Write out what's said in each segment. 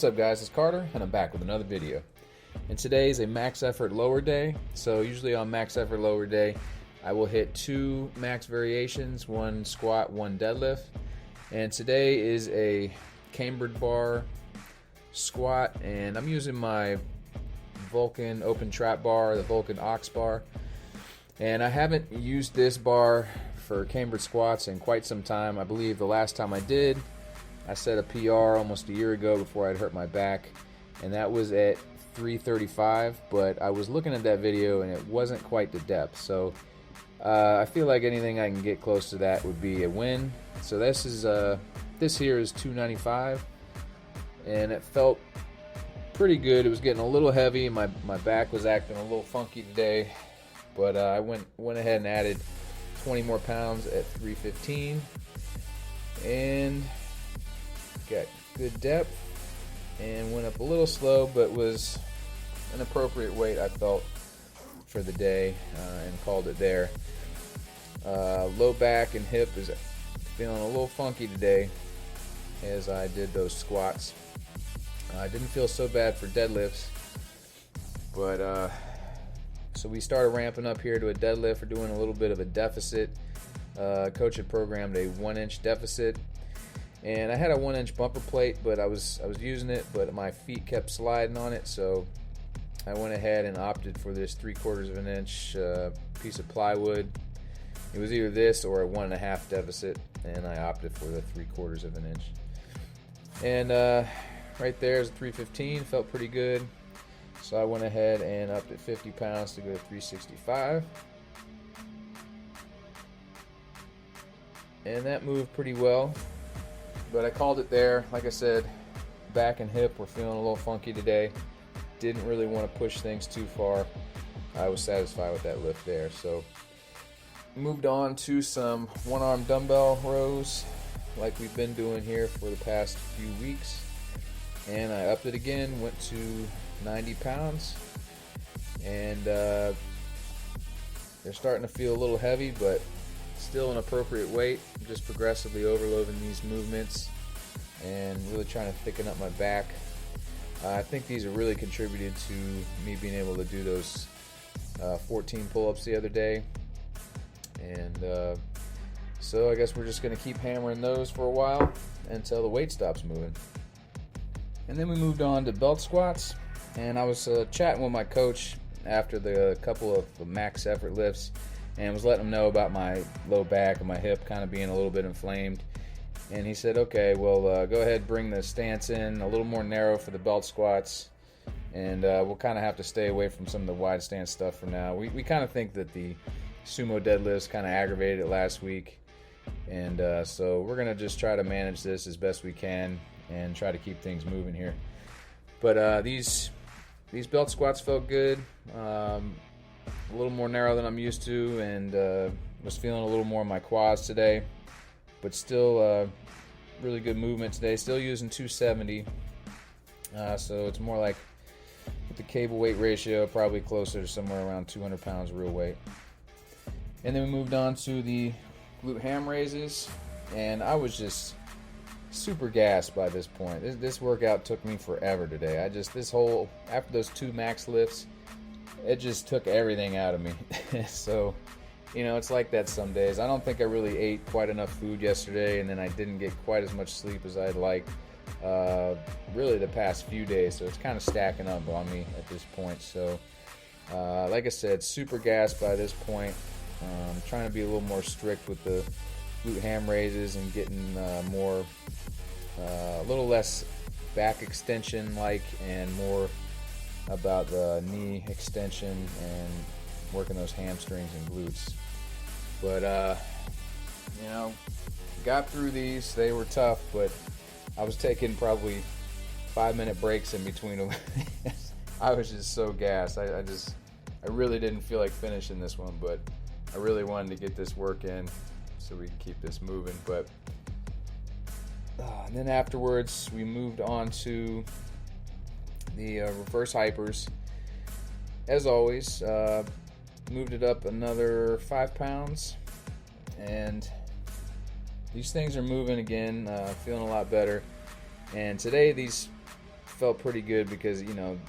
What's up guys, it's Carter and I'm back with another video. And today is a max effort lower day. So usually on max effort lower day I will hit 2 max variations, 1 squat, 1 deadlift. And today is a Camber Bar Squat and I'm using my Vulcan open trap bar, the Vulcan Ox bar. And I haven't used this bar for cambered squats in quite some time. I believe the last time I did, I set a PR almost a year ago before I'd hurt my back, and that was at 335, but I was looking at that video and it wasn't quite the depth. So I feel like anything I can get close to that would be a win. So this here is 295 and it felt pretty good. It was getting a little heavy. My back was acting a little funky today, but I went ahead and added 20 more pounds at 315 and got good depth and went up a little slow, but was an appropriate weight I felt for the day, and called it there. Low back and hip is feeling a little funky today as I did those squats. I didn't feel so bad for deadlifts, but so we started ramping up here to a deadlift. We're doing a little bit of a deficit. Coach had programmed a 1-inch deficit, and I had a 1-inch bumper plate, but I was using it, but my feet kept sliding on it, so I went ahead and opted for this 3/4 of an inch piece of plywood. It was either this or a 1.5 deficit, and I opted for the 3/4 of an inch. And right there is a 315, felt pretty good. So I went ahead and upped it 50 pounds to go to 365. And that moved pretty well, but I called it there. Like I said, back and hip were feeling a little funky today. Didn't really want to push things too far. I was satisfied with that lift there. So moved on to some one-arm dumbbell rows like we've been doing here for the past few weeks. And I upped it again, went to 90 pounds. And they're starting to feel a little heavy, but still an appropriate weight. I'm just progressively overloading these movements and really trying to thicken up my back. I think these have really contributed to me being able to do those 14 pull-ups the other day. And so I guess we're just going to keep hammering those for a while until the weight stops moving. And then we moved on to belt squats, and I was chatting with my coach after the couple of max effort lifts and was letting him know about my low back and my hip kind of being a little bit inflamed. And he said, okay, well, go ahead, bring the stance in a little more narrow for the belt squats, and we'll kind of have to stay away from some of the wide stance stuff for now. We kind of think that the sumo deadlifts kind of aggravated it last week, and so we're going to just try to manage this as best we can and try to keep things moving here. But these belt squats felt good, a little more narrow than I'm used to, and was feeling a little more in my quads today, but still really good movement today. Still using 270, so it's more like with the cable weight ratio probably closer to somewhere around 200 pounds real weight. And then we moved on to the glute ham raises, and I was just super gassed by this point. This workout took me forever today. After those 2 max lifts, it just took everything out of me. So, you know, it's like that some days. I don't think I really ate quite enough food yesterday, and then I didn't get quite as much sleep as I'd like really the past few days. So it's kind of stacking up on me at this point. So, like I said, super gassed by this point. Trying to be a little more strict with the glute ham raises and getting a little less back extension like and more about the knee extension and working those hamstrings and glutes. But you know, got through these. They were tough, but I was taking probably 5-minute breaks in between them. I was just so gassed. I really didn't feel like finishing this one, but I really wanted to get this work in so we can keep this moving. But and then afterwards we moved on to the reverse hypers. As always, moved it up another 5 pounds, and these things are moving again, feeling a lot better. And today these felt pretty good because, you know,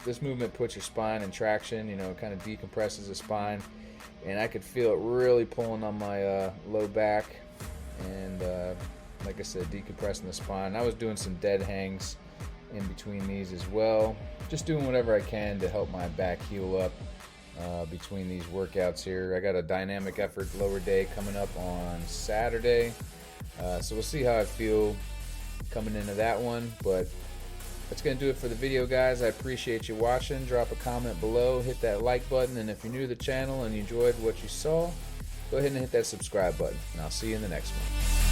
this movement puts your spine in traction, you know, it kind of decompresses the spine, and I could feel it really pulling on my low back and, like I said, decompressing the spine. I was doing some dead hangs in between these as well, just doing whatever I can to help my back heal up between these workouts here. I got a dynamic effort lower day coming up on Saturday, so we'll see how I feel coming into that one. But that's going to do it for the video, guys. I appreciate you watching. Drop a comment below, hit that like button, and if you're new to the channel and you enjoyed what you saw, go ahead and hit that subscribe button, and I'll see you in the next one.